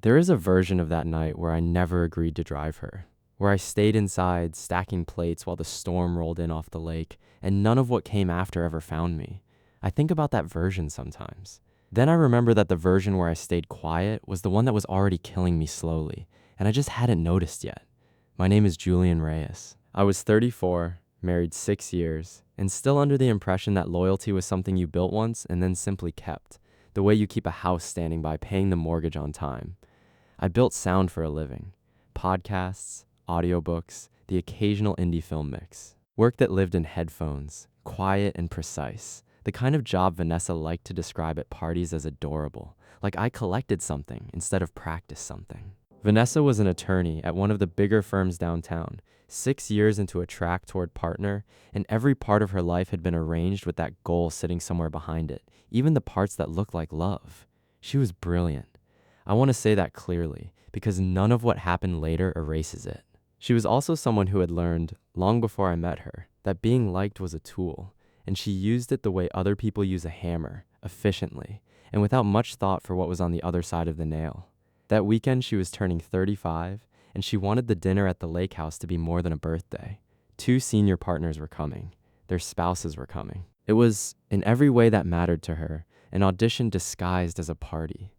There is a version of that night where I never agreed to drive her, where I stayed inside, stacking plates while the storm rolled in off the lake, and none of what came after ever found me. I think about that version sometimes. Then I remember that the version where I stayed quiet was the one that was already killing me slowly, and I just hadn't noticed yet. My name is Julian Reyes. I was 34, married 6 years, and still under the impression that loyalty was something you built once and then simply kept, the way you keep a house standing by paying the mortgage on time. I built sound for a living. Podcasts, audiobooks, the occasional indie film mix. Work that lived in headphones, quiet and precise. The kind of job Vanessa liked to describe at parties as adorable, like I collected something instead of practiced something. Vanessa was an attorney at one of the bigger firms downtown, 6 years into a track toward partner, and every part of her life had been arranged with that goal sitting somewhere behind it, even the parts that looked like love. She was brilliant. I want to say that clearly, because none of what happened later erases it. She was also someone who had learned, long before I met her, that being liked was a tool, and she used it the way other people use a hammer, efficiently, and without much thought for what was on the other side of the nail. That weekend she was turning 35, and she wanted the dinner at the lake house to be more than a birthday. 2 senior partners were coming. Their spouses were coming. It was, in every way that mattered to her, an audition disguised as a party.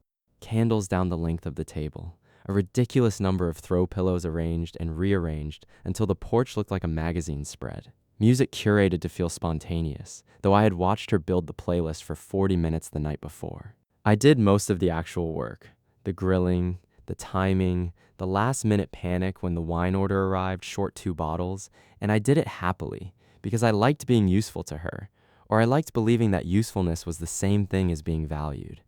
Candles down the length of the table, a ridiculous number of throw pillows arranged and rearranged until the porch looked like a magazine spread. Music curated to feel spontaneous, though I had watched her build the playlist for 40 minutes the night before. I did most of the actual work, the grilling, the timing, the last-minute panic when the wine order arrived short 2 bottles, and I did it happily because I liked being useful to her, or I liked believing that usefulness was the same thing as being valued.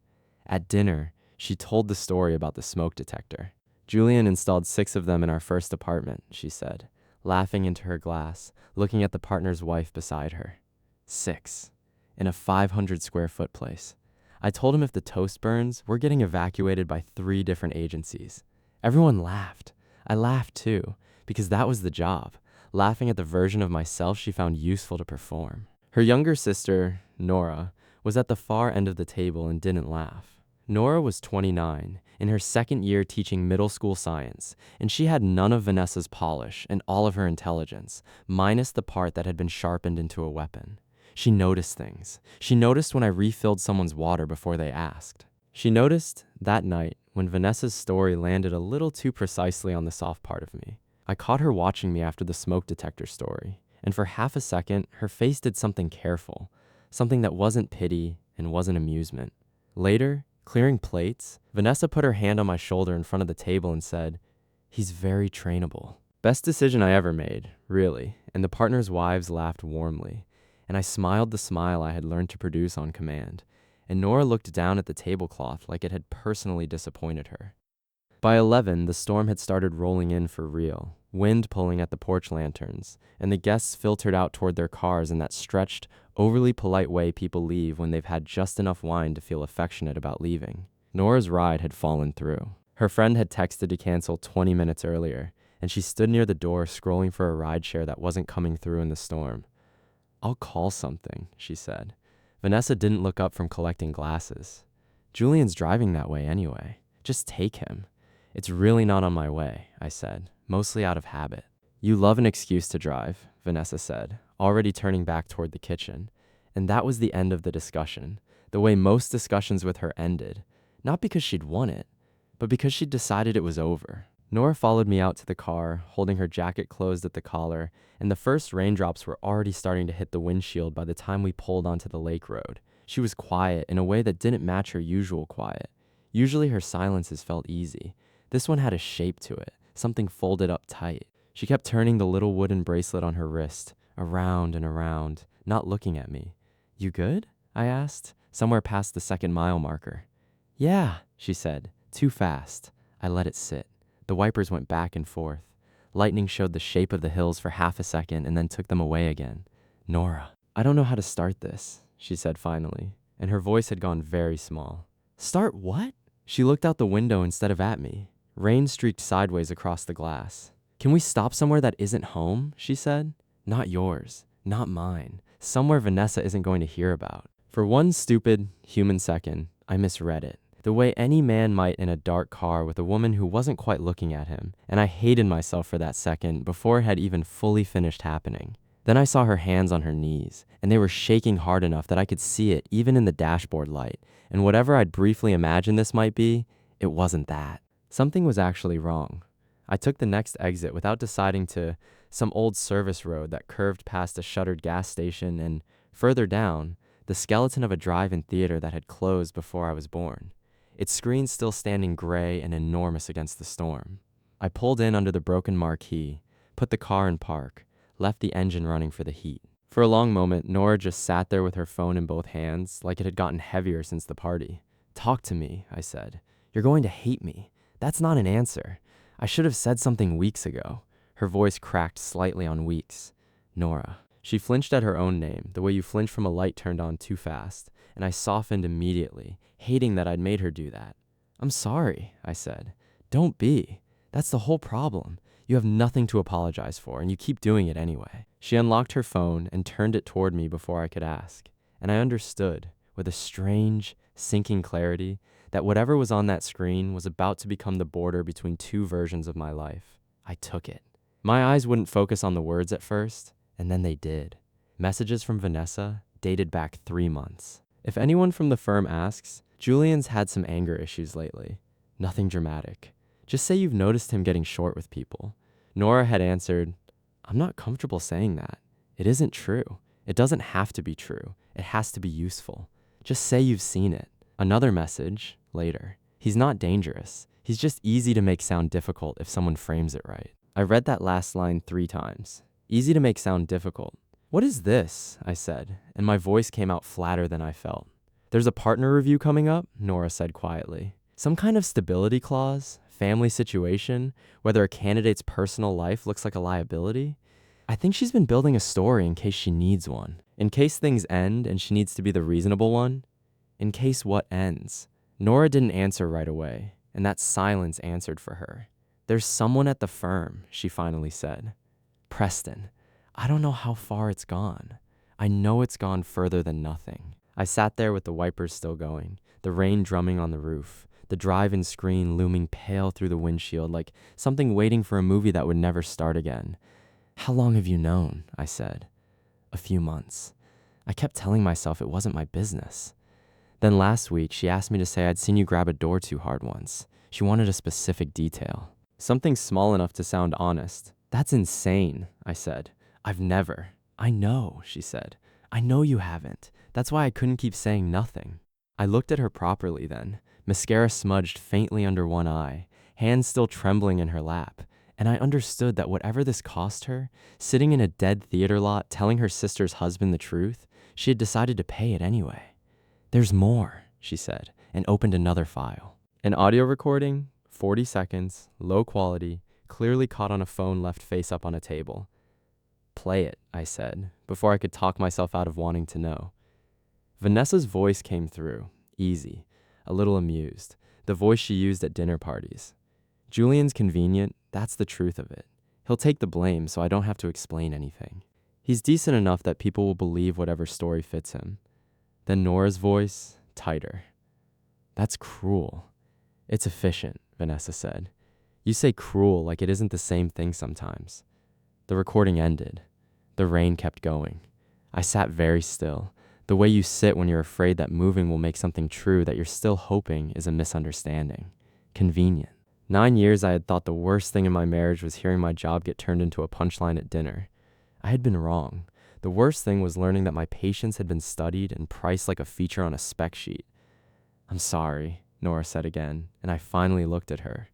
At dinner, she told the story about the smoke detector. Julian installed 6 of them in our first apartment, she said, laughing into her glass, looking at the partner's wife beside her. 6. In a 500 square foot place. I told him if the toast burns, we're getting evacuated by 3 different agencies. Everyone laughed. I laughed too, because that was the job, laughing at the version of myself she found useful to perform. Her younger sister, Nora, was at the far end of the table and didn't laugh. Nora was 29, in her 2nd year teaching middle school science, and she had none of Vanessa's polish and all of her intelligence, minus the part that had been sharpened into a weapon. She noticed things. She noticed when I refilled someone's water before they asked. She noticed, that night, when Vanessa's story landed a little too precisely on the soft part of me. I caught her watching me after the smoke detector story, and for half a second, her face did something careful, something that wasn't pity and wasn't amusement. Later, clearing plates, Vanessa put her hand on my shoulder in front of the table and said, "He's very trainable." Best decision I ever made, really, and the partners' wives laughed warmly, and I smiled the smile I had learned to produce on command, and Nora looked down at the tablecloth like it had personally disappointed her. By 11, the storm had started rolling in for real, wind pulling at the porch lanterns, and the guests filtered out toward their cars in that stretched, overly polite way people leave when they've had just enough wine to feel affectionate about leaving. Nora's ride had fallen through. Her friend had texted to cancel 20 minutes earlier, and she stood near the door scrolling for a rideshare that wasn't coming through in the storm. "I'll call something," she said. Vanessa didn't look up from collecting glasses. "Julian's driving that way anyway. Just take him." "It's really not on my way," I said, mostly out of habit. "You love an excuse to drive," Vanessa said, already turning back toward the kitchen. And that was the end of the discussion, the way most discussions with her ended, not because she'd won it, but because she'd decided it was over. Nora followed me out to the car, holding her jacket closed at the collar, and the first raindrops were already starting to hit the windshield by the time we pulled onto the lake road. She was quiet in a way that didn't match her usual quiet. Usually her silences felt easy. This one had a shape to it, something folded up tight. She kept turning the little wooden bracelet on her wrist, around and around, not looking at me. "You good?" I asked, somewhere past the 2nd-mile marker. "Yeah," she said, too fast. I let it sit. The wipers went back and forth. Lightning showed the shape of the hills for half a second and then took them away again. "Nora, I don't know how to start this," she said finally, and her voice had gone very small. "Start what?" She looked out the window instead of at me. Rain streaked sideways across the glass. "Can we stop somewhere that isn't home?" she said. "Not yours, not mine. Somewhere Vanessa isn't going to hear about." For one stupid, human second, I misread it, the way any man might in a dark car with a woman who wasn't quite looking at him, and I hated myself for that second before it had even fully finished happening. Then I saw her hands on her knees, and they were shaking hard enough that I could see it even in the dashboard light, and whatever I'd briefly imagined this might be, it wasn't that. Something was actually wrong. I took the next exit without deciding to some old service road that curved past a shuttered gas station and, further down, the skeleton of a drive-in theater that had closed before I was born, its screen still standing gray and enormous against the storm. I pulled in under the broken marquee, put the car in park, left the engine running for the heat. For a long moment, Nora just sat there with her phone in both hands, like it had gotten heavier since the party. "Talk to me," I said. "You're going to hate me. That's not an answer. I should have said something weeks ago." Her voice cracked slightly on weeks. "Nora." She flinched at her own name, the way you flinch from a light turned on too fast, and I softened immediately, hating that I'd made her do that. "I'm sorry," I said. "Don't be. That's the whole problem. You have nothing to apologize for, and you keep doing it anyway." She unlocked her phone and turned it toward me before I could ask, and I understood, with a strange, sinking clarity, that whatever was on that screen was about to become the border between two versions of my life. I took it. My eyes wouldn't focus on the words at first, and then they did. Messages from Vanessa dated back 3 months. "If anyone from the firm asks, Julian's had some anger issues lately. Nothing dramatic. Just say you've noticed him getting short with people." Nora had answered, "I'm not comfortable saying that. It isn't true. It doesn't have to be true. It has to be useful. Just say you've seen it." Another message, later. "He's not dangerous. He's just easy to make sound difficult if someone frames it right." I read that last line 3 times. Easy to make sound difficult. "What is this?" I said, and my voice came out flatter than I felt. "There's a partner review coming up," Nora said quietly. "Some kind of stability clause, family situation, whether a candidate's personal life looks like a liability. I think she's been building a story in case she needs one. In case things end and she needs to be the reasonable one. In case what ends?" Nora didn't answer right away, and that silence answered for her. "There's someone at the firm," she finally said. "Preston. I don't know how far it's gone. I know it's gone further than nothing." I sat there with the wipers still going, the rain drumming on the roof, the drive-in screen looming pale through the windshield like something waiting for a movie that would never start again. "How long have you known?" I said. "A few months. I kept telling myself it wasn't my business. Then last week, she asked me to say I'd seen you grab a door too hard once. She wanted a specific detail. Something small enough to sound honest. That's insane," I said. "I've never." "I know," she said. "I know you haven't. That's why I couldn't keep saying nothing." I looked at her properly then, mascara smudged faintly under one eye, hands still trembling in her lap, and I understood that whatever this cost her, sitting in a dead theater lot telling her sister's husband the truth, she had decided to pay it anyway. "There's more," she said, and opened another file. An audio recording, 40 seconds, low quality, clearly caught on a phone left face up on a table. "Play it," I said, before I could talk myself out of wanting to know. Vanessa's voice came through, easy, a little amused, the voice she used at dinner parties. "Julian's convenient, that's the truth of it. He'll take the blame so I don't have to explain anything. He's decent enough that people will believe whatever story fits him." Then Nora's voice, tighter. "That's cruel." "It's efficient," Vanessa said. "You say cruel like it isn't the same thing sometimes." The recording ended. The rain kept going. I sat very still, the way you sit when you're afraid that moving will make something true that you're still hoping is a misunderstanding. Convenient. 9 years I had thought the worst thing in my marriage was hearing my job get turned into a punchline at dinner. I had been wrong. The worst thing was learning that my patience had been studied and priced like a feature on a spec sheet. "I'm sorry," Nora said again, and I finally looked at her.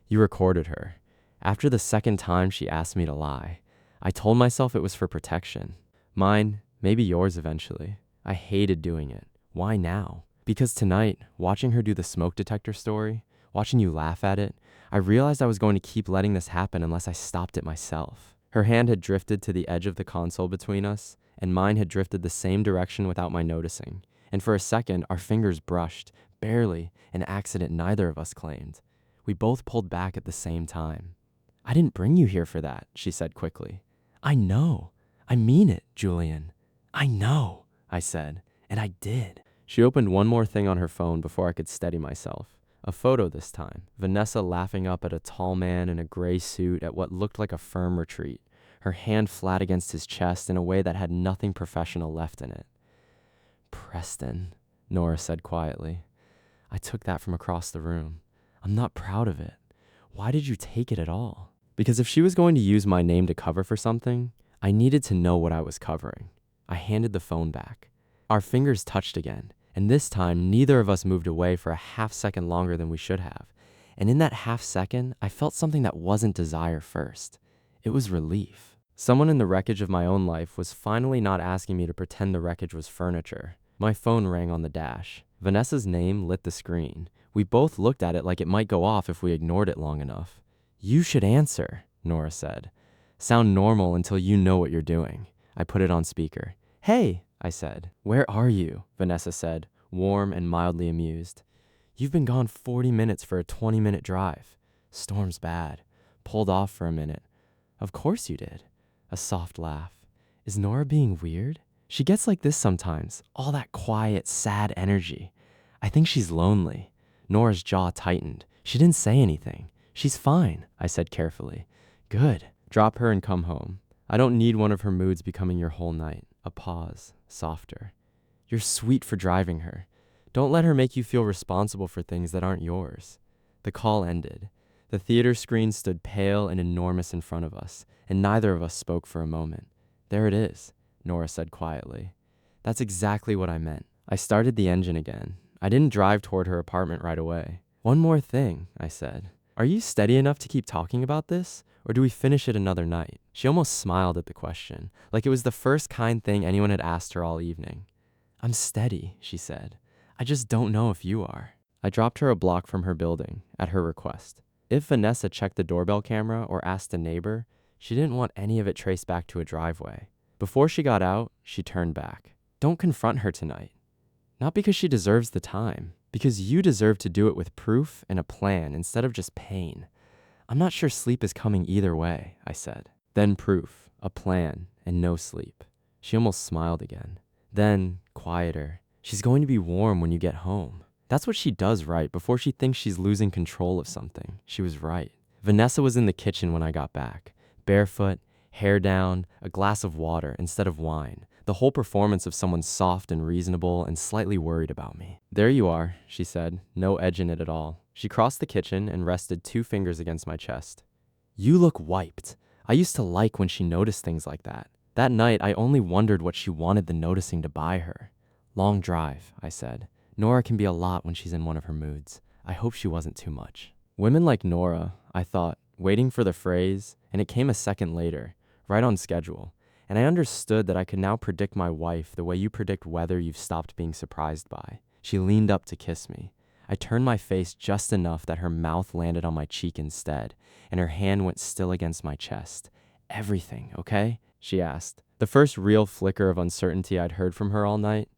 "You recorded her. After the second time she asked me to lie, I told myself it was for protection. Mine, maybe yours eventually. I hated doing it. Why now? Because tonight, watching her do the smoke detector story, watching you laugh at it, I realized I was going to keep letting this happen unless I stopped it myself." Her hand had drifted to the edge of the console between us, and mine had drifted the same direction without my noticing. And for a second, our fingers brushed, barely, an accident neither of us claimed. We both pulled back at the same time. "I didn't bring you here for that," she said quickly. "I know. I mean it, Julian. I know," I said, and I did. She opened one more thing on her phone before I could steady myself. A photo this time. Vanessa laughing up at a tall man in a gray suit at what looked like a firm retreat, her hand flat against his chest in a way that had nothing professional left in it. Preston, Nora said quietly. I took that from across the room. I'm not proud of it. Why did you take it at all? Because if she was going to use my name to cover for something, I needed to know what I was covering. I handed the phone back. Our fingers touched again, and this time neither of us moved away for a half second longer than we should have. And in that half second, I felt something that wasn't desire first. It was relief. Someone in the wreckage of my own life was finally not asking me to pretend the wreckage was furniture. My phone rang on the dash. Vanessa's name lit the screen. We both looked at it like it might go off if we ignored it long enough. You should answer, Nora said. Sound normal until you know what you're doing. I put it on speaker. Hey, I said. Where are you? Vanessa said, warm and mildly amused. You've been gone 40 minutes for a 20-minute drive. Storm's bad. Pulled off for a minute. Of course you did. A soft laugh. Is Nora being weird? She gets like this sometimes, all that quiet, sad energy. I think she's lonely. Nora's jaw tightened. She didn't say anything. She's fine, I said carefully. Good. Drop her and come home. I don't need one of her moods becoming your whole night. A pause, softer. You're sweet for driving her. Don't let her make you feel responsible for things that aren't yours. The call ended. The theater screen stood pale and enormous in front of us, and neither of us spoke for a moment. There it is, Nora said quietly. That's exactly what I meant. I started the engine again. I didn't drive toward her apartment right away. One more thing, I said. Are you steady enough to keep talking about this, or do we finish it another night? She almost smiled at the question, like it was the first kind thing anyone had asked her all evening. I'm steady, she said. I just don't know if you are. I dropped her a block from her building, at her request. If Vanessa checked the doorbell camera or asked a neighbor, she didn't want any of it traced back to a driveway. Before she got out, she turned back. Don't confront her tonight. Not because she deserves the time, because you deserve to do it with proof and a plan instead of just pain. I'm not sure sleep is coming either way, I said. Then proof, a plan, and no sleep. She almost smiled again. Then, quieter, she's going to be warm when you get home. That's what she does right before she thinks she's losing control of something. She was right. Vanessa was in the kitchen when I got back. Barefoot, hair down, a glass of water instead of wine. The whole performance of someone soft and reasonable and slightly worried about me. There you are, she said, no edge in it at all. She crossed the kitchen and rested 2 fingers against my chest. You look wiped. I used to like when she noticed things like that. That night, I only wondered what she wanted the noticing to buy her. Long drive, I said. Nora can be a lot when she's in one of her moods. I hope she wasn't too much. Women like Nora, I thought, waiting for the phrase, and it came a second later, right on schedule. And I understood that I could now predict my wife the way you predict weather you've stopped being surprised by. She leaned up to kiss me. I turned my face just enough that her mouth landed on my cheek instead, and her hand went still against my chest. Everything, okay? She asked. The first real flicker of uncertainty I'd heard from her all night.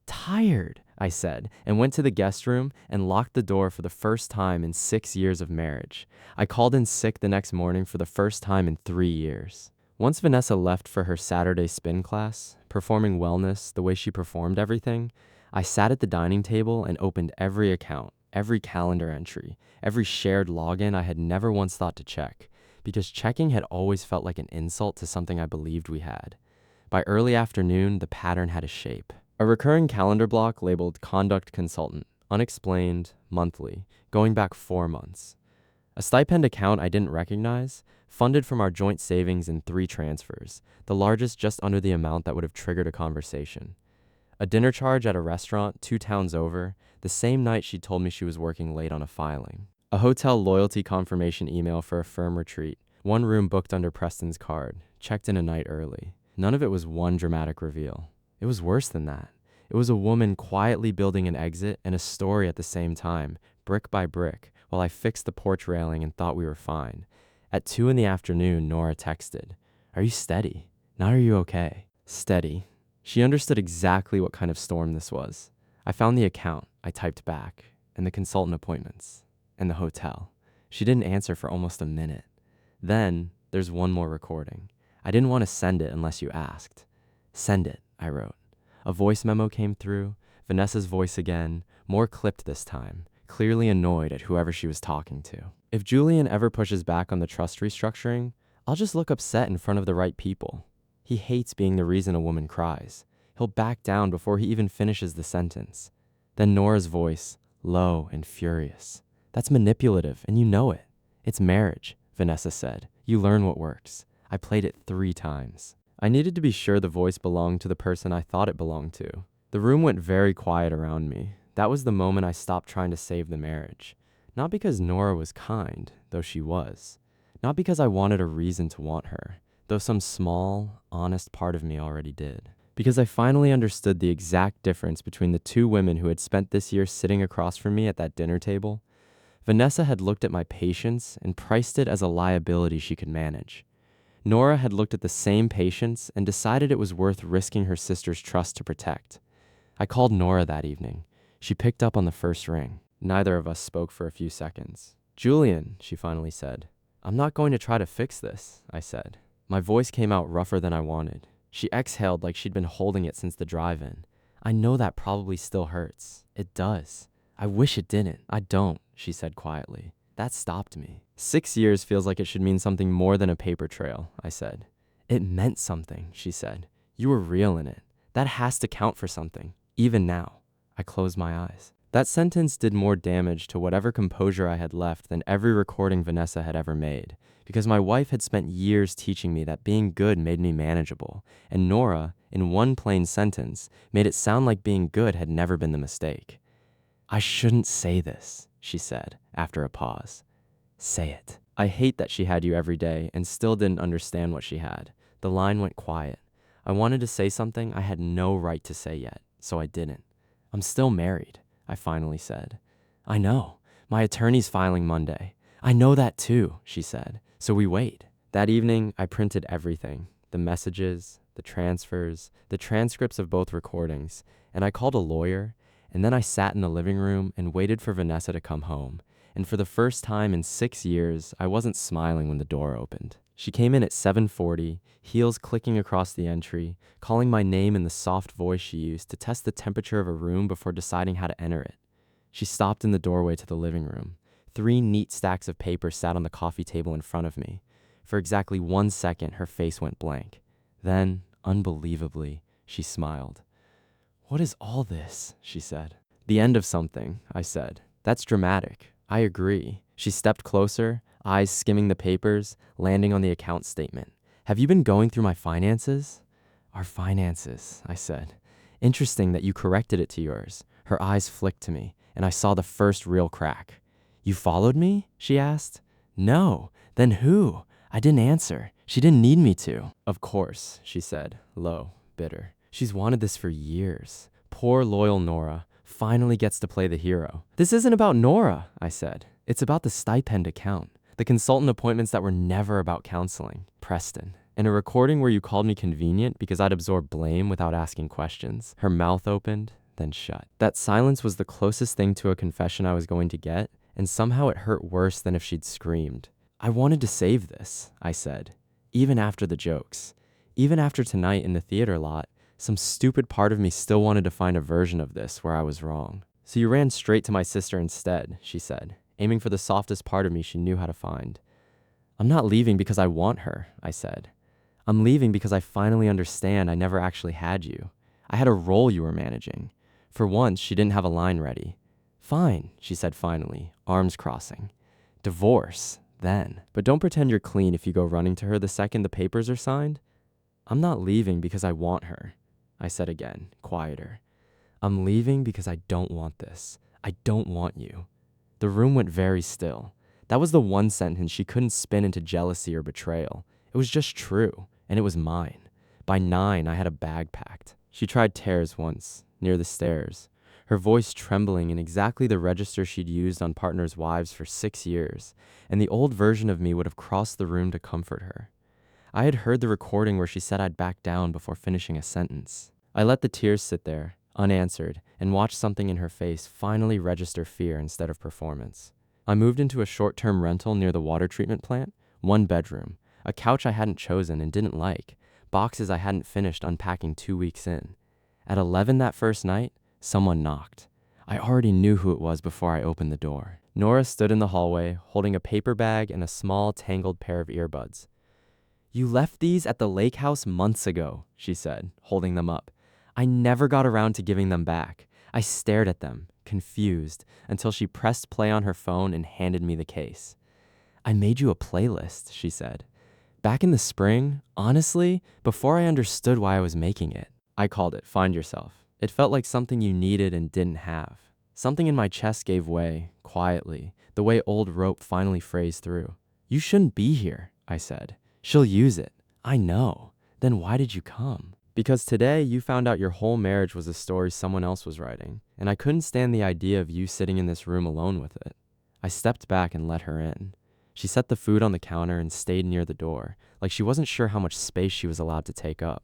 Tired, I said, and went to the guest room and locked the door for the first time in 6 years of marriage. I called in sick the next morning for the first time in 3 years. Once Vanessa left for her Saturday spin class, performing wellness the way she performed everything, I sat at the dining table and opened every account, every calendar entry, every shared login I had never once thought to check, because checking had always felt like an insult to something I believed we had. By early afternoon, the pattern had a shape. A recurring calendar block labeled Conduct Consultant, unexplained, monthly, going back 4 months. A stipend account I didn't recognize, funded from our joint savings in 3 transfers, the largest just under the amount that would have triggered a conversation. A dinner charge at a restaurant 2 towns over, the same night she told me she was working late on a filing. A hotel loyalty confirmation email for a firm retreat, 1 room booked under Preston's card, checked in a night early. None of it was one dramatic reveal. It was worse than that. It was a woman quietly building an exit and a story at the same time, brick by brick, while I fixed the porch railing and thought we were fine. At 2 in the afternoon, Nora texted, "Are you steady? Not are you okay?" Steady. She understood exactly what kind of storm this was. I found the account, I typed back, and the consultant appointments, and the hotel. She didn't answer for almost a minute. Then, there's one more recording. I didn't want to send it unless you asked. Send it, I wrote. A voice memo came through, Vanessa's voice again, more clipped this time, clearly annoyed at whoever she was talking to. If Julian ever pushes back on the trust restructuring, I'll just look upset in front of the right people. He hates being the reason a woman cries. He'll back down before he even finishes the sentence. Then Nora's voice, low and furious. That's manipulative, and you know it. It's marriage, Vanessa said. You learn what works. I played it 3 times. I needed to be sure the voice belonged to the person I thought it belonged to. The room went very quiet around me. That was the moment I stopped trying to save the marriage. Not because Nora was kind, though she was. Not because I wanted a reason to want her, though some small, honest part of me already did. Because I finally understood the exact difference between the 2 women who had spent this year sitting across from me at that dinner table. Vanessa had looked at my patience and priced it as a liability she could manage. Nora had looked at the same patience and decided it was worth risking her sister's trust to protect. I called Nora that evening. She picked up on the first ring. Neither of us spoke for a few seconds. Julian, she finally said. I'm not going to try to fix this, I said. My voice came out rougher than I wanted. She exhaled like she'd been holding it since the drive-in. I know that probably still hurts. It does. I wish it didn't. I don't, she said quietly. That stopped me. 6 years feels like it should mean something more than a paper trail, I said. It meant something, she said. You were real in it. That has to count for something, even now. I closed my eyes. That sentence did more damage to whatever composure I had left than every recording Vanessa had ever made, because my wife had spent years teaching me that being good made me manageable, and Nora, in one plain sentence, made it sound like being good had never been the mistake. I shouldn't say this, she said, after a pause. Say it. I hate that she had you every day and still didn't understand what she had. The line went quiet. I wanted to say something I had no right to say yet, so I didn't. I'm still married, I finally said. I know. My attorney's filing Monday. I know that too, she said. So we wait. That evening, I printed everything. The messages, the transfers, the transcripts of both recordings, and I called a lawyer, and then I sat in the living room and waited for Vanessa to come home. And for the first time in 6 years, I wasn't smiling when the door opened. She came in at 7:40, heels clicking across the entry, calling my name in the soft voice she used to test the temperature of a room before deciding how to enter it. She stopped in the doorway to the living room. 3 neat stacks of paper sat on the coffee table in front of me. For exactly 1 second, her face went blank. Then, unbelievably, she smiled. What is all this? She said. The end of something, I said. That's dramatic. I agree. She stepped closer, eyes skimming the papers, landing on the account statement. Have you been going through my finances? Our finances, I said. Interesting that you corrected it to yours. Her eyes flicked to me, and I saw the first real crack. You followed me? She asked. No. Then who? I didn't answer. She didn't need me to. Of course, she said, low, bitter. She's wanted this for years. Poor loyal Nora finally gets to play the hero. This isn't about Nora, I said. It's about the stipend account. The consultant appointments that were never about counseling. Preston. And a recording where you called me convenient because I'd absorbed blame without asking questions. Her mouth opened, then shut. That silence was the closest thing to a confession I was going to get, and somehow it hurt worse than if she'd screamed. I wanted to save this, I said. Even after the jokes. Even after tonight in the theater lot, some stupid part of me still wanted to find a version of this where I was wrong. So you ran straight to my sister instead, she said, aiming for the softest part of me she knew how to find. I'm not leaving because I want her, I said. I'm leaving because I finally understand I never actually had you. I had a role you were managing. For once, she didn't have a line ready. Fine, she said finally, arms crossing. Divorce, then. But don't pretend you're clean if you go running to her the second the papers are signed. I'm not leaving because I want her, I said again, quieter. I'm leaving because I don't want this. I don't want you. The room went very still. That was the one sentence she couldn't spin into jealousy or betrayal. It was just true, and it was mine. By 9, I had a bag packed. She tried tears once, near the stairs, her voice trembling in exactly the register she'd used on partners' wives for 6 years, and the old version of me would have crossed the room to comfort her. I had heard the recording where she said I'd back down before finishing a sentence. I let the tears sit there, unanswered, and watched something in her face finally register fear instead of performance. I moved into a short-term rental near the water treatment plant, 1 bedroom, a couch I hadn't chosen and didn't like, boxes I hadn't finished unpacking 2 weeks in. At 11 that first night, Someone knocked. I already knew who it was before I opened the door. Nora stood in the hallway, holding a paper bag and a small, tangled pair of earbuds. "You left these at the lake house months ago," she said, holding them up. "I never got around to giving them back." I stared at them, confused, until she pressed play on her phone and handed me the case. "I made you a playlist," she said. "Back in the spring, honestly, before I understood why I was making it." I called it Find Yourself. It felt like something you needed and didn't have. Something in my chest gave way, quietly, the way old rope finally phrased through. "You shouldn't be here," I said. "She'll use it." "I know." "Then why did you come?" "Because today you found out your whole marriage was a story someone else was writing, and I couldn't stand the idea of you sitting in this room alone with it." I stepped back and let her in. She set the food on the counter and stayed near the door, like she wasn't sure how much space she was allowed to take up.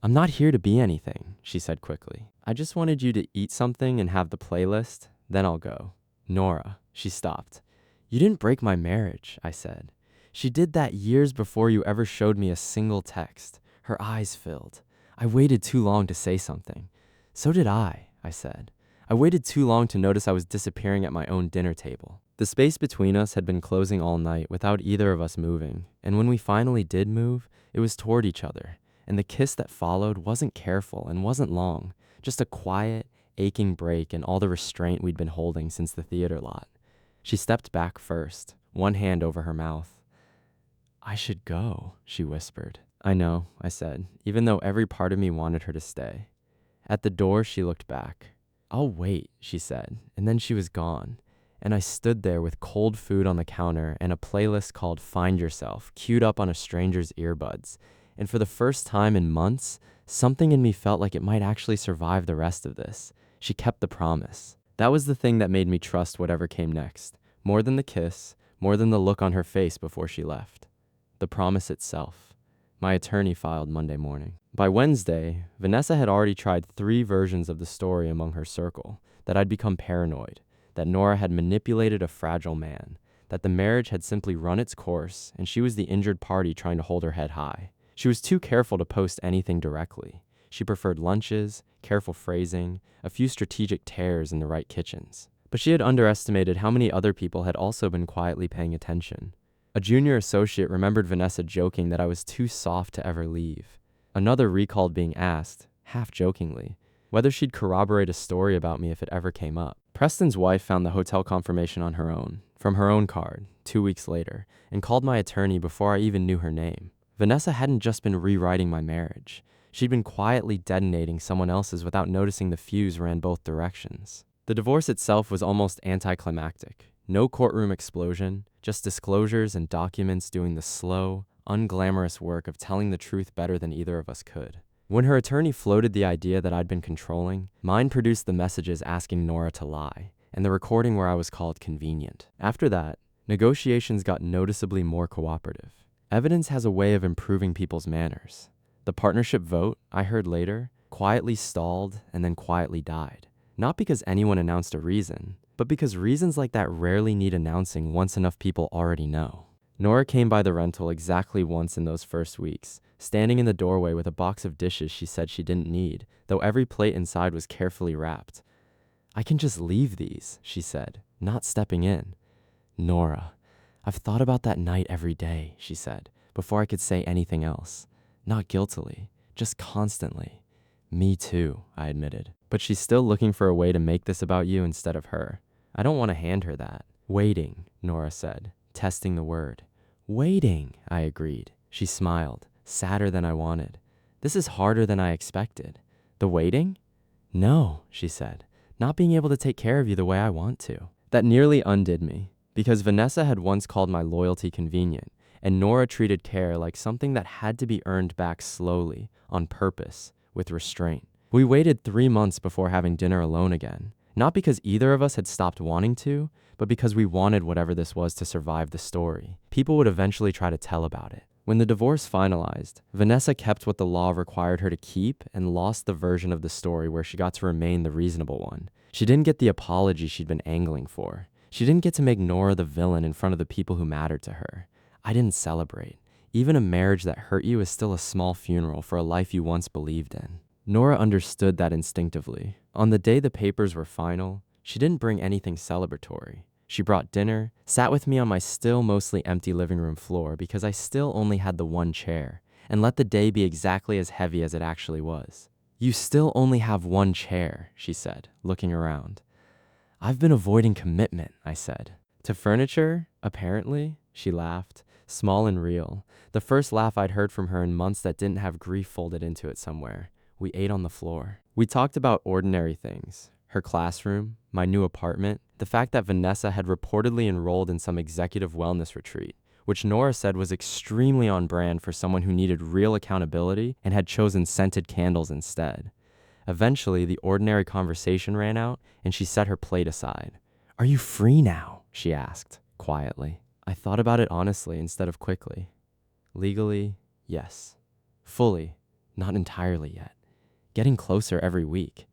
"I'm not here to be anything," she said quickly. "I just wanted you to eat something and have the playlist, then I'll go." "Nora," she stopped. "You didn't break my marriage," I said. "She did that years before you ever showed me a single text." Her eyes filled. "I waited too long to say something." "So did I said. "I waited too long to notice I was disappearing at my own dinner table." The space between us had been closing all night without either of us moving, and when we finally did move, it was toward each other. And the kiss that followed wasn't careful and wasn't long, just a quiet, aching break in all the restraint we'd been holding since the theater lot. She stepped back first, one hand over her mouth. "I should go," she whispered. "I know," I said, even though every part of me wanted her to stay. At the door, she looked back. "I'll wait," she said, and then she was gone. And I stood there with cold food on the counter and a playlist called Find Yourself queued up on a stranger's earbuds. And for the first time in months, something in me felt like it might actually survive the rest of this. She kept the promise. That was the thing that made me trust whatever came next. More than the kiss, more than the look on her face before she left. The promise itself. My attorney filed Monday morning. By Wednesday, Vanessa had already tried 3 versions of the story among her circle. That I'd become paranoid. That Nora had manipulated a fragile man. That the marriage had simply run its course and she was the injured party trying to hold her head high. She was too careful to post anything directly. She preferred lunches, careful phrasing, a few strategic tears in the right kitchens. But she had underestimated how many other people had also been quietly paying attention. A junior associate remembered Vanessa joking that I was too soft to ever leave. Another recalled being asked, half jokingly, whether she'd corroborate a story about me if it ever came up. Preston's wife found the hotel confirmation on her own, from her own card, 2 weeks later, and called my attorney before I even knew her name. Vanessa hadn't just been rewriting my marriage. She'd been quietly detonating someone else's without noticing the fuse ran both directions. The divorce itself was almost anticlimactic. No courtroom explosion, just disclosures and documents doing the slow, unglamorous work of telling the truth better than either of us could. When her attorney floated the idea that I'd been controlling, mine produced the messages asking Nora to lie, and the recording where I was called convenient. After that, negotiations got noticeably more cooperative. Evidence has a way of improving people's manners. The partnership vote, I heard later, quietly stalled and then quietly died. Not because anyone announced a reason, but because reasons like that rarely need announcing once enough people already know. Nora came by the rental exactly once in those first weeks, standing in the doorway with a box of dishes she said she didn't need, though every plate inside was carefully wrapped. "I can just leave these," she said, not stepping in. "Nora, I've thought about that night every day," she said, before I could say anything else. Not guiltily, just constantly. "Me too," I admitted. "But she's still looking for a way to make this about you instead of her. I don't want to hand her that." "Waiting," Nora said, testing the word. "Waiting," I agreed. She smiled, sadder than I wanted. "This is harder than I expected." "The waiting?" "No," she said, "not being able to take care of you the way I want to." That nearly undid me, because Vanessa had once called my loyalty convenient, and Nora treated care like something that had to be earned back slowly, on purpose, with restraint. We waited 3 months before having dinner alone again, not because either of us had stopped wanting to, but because we wanted whatever this was to survive the story. People would eventually try to tell about it. When the divorce finalized, Vanessa kept what the law required her to keep and lost the version of the story where she got to remain the reasonable one. She didn't get the apology she'd been angling for. She didn't get to make Nora the villain in front of the people who mattered to her. I didn't celebrate. Even a marriage that hurt you is still a small funeral for a life you once believed in. Nora understood that instinctively. On the day the papers were final, she didn't bring anything celebratory. She brought dinner, sat with me on my still mostly empty living room floor because I still only had the one chair, and let the day be exactly as heavy as it actually was. "You still only have one chair," she said, looking around. "I've been avoiding commitment," I said. "To furniture, apparently," she laughed, small and real. The first laugh I'd heard from her in months that didn't have grief folded into it somewhere. We ate on the floor. We talked about ordinary things. Her classroom, my new apartment, the fact that Vanessa had reportedly enrolled in some executive wellness retreat, which Nora said was extremely on brand for someone who needed real accountability and had chosen scented candles instead. Eventually, the ordinary conversation ran out, and she set her plate aside. "Are you free now?" she asked, quietly. I thought about it honestly instead of quickly. Legally, yes. Fully, not entirely yet. Getting closer every week.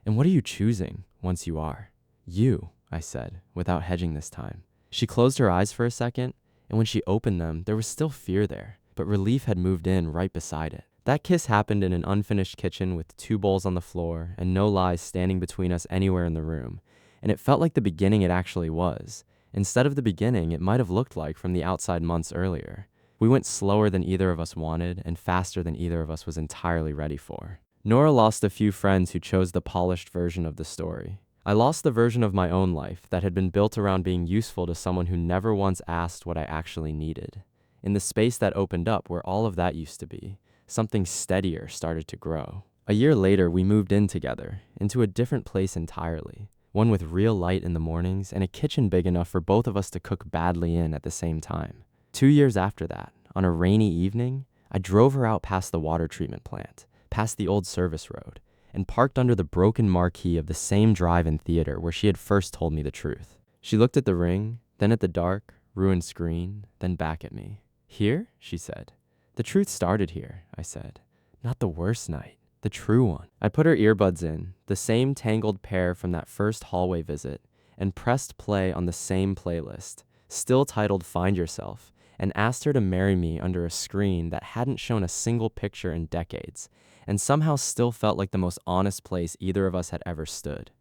And what are you choosing once you are? "You," I said, without hedging this time. She closed her eyes for a second, and when she opened them, there was still fear there, but relief had moved in right beside it. That kiss happened in an unfinished kitchen with 2 bowls on the floor and no lies standing between us anywhere in the room. And it felt like the beginning it actually was. Instead of the beginning it might have looked like from the outside months earlier. We went slower than either of us wanted and faster than either of us was entirely ready for. Nora lost a few friends who chose the polished version of the story. I lost the version of my own life that had been built around being useful to someone who never once asked what I actually needed. In the space that opened up where all of that used to be, something steadier started to grow. A year later, we moved in together, into a different place entirely. One with real light in the mornings and a kitchen big enough for both of us to cook badly in at the same time. 2 years after that, on a rainy evening, I drove her out past the water treatment plant, past the old service road, and parked under the broken marquee of the same drive-in theater where she had first told me the truth. She looked at the ring, then at the dark, ruined screen, then back at me. "Here?" she said. "The truth started here," I said. "Not the worst night, the true one." I put her earbuds in, the same tangled pair from that first hallway visit, and pressed play on the same playlist, still titled Find Yourself, and asked her to marry me under a screen that hadn't shown a single picture in decades, and somehow still felt like the most honest place either of us had ever stood.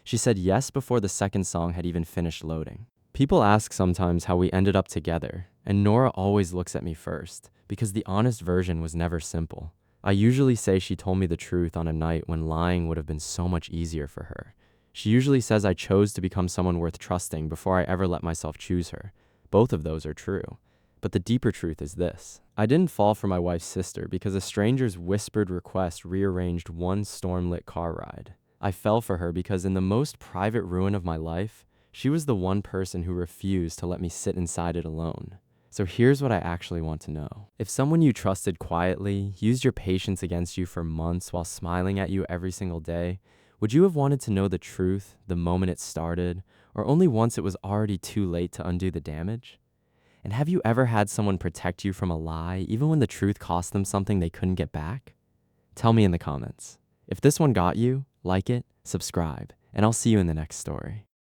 She said yes before the second song had even finished loading. People ask sometimes how we ended up together, and Nora always looks at me first, because the honest version was never simple. I usually say she told me the truth on a night when lying would have been so much easier for her. She usually says I chose to become someone worth trusting before I ever let myself choose her. Both of those are true. But the deeper truth is this. I didn't fall for my wife's sister because a stranger's whispered request rearranged one storm-lit car ride. I fell for her because in the most private ruin of my life, she was the one person who refused to let me sit inside it alone. So here's what I actually want to know. If someone you trusted quietly used your patience against you for months while smiling at you every single day, would you have wanted to know the truth the moment it started, or only once it was already too late to undo the damage? And have you ever had someone protect you from a lie, even when the truth cost them something they couldn't get back? Tell me in the comments. If this one got you, like it, subscribe, and I'll see you in the next story.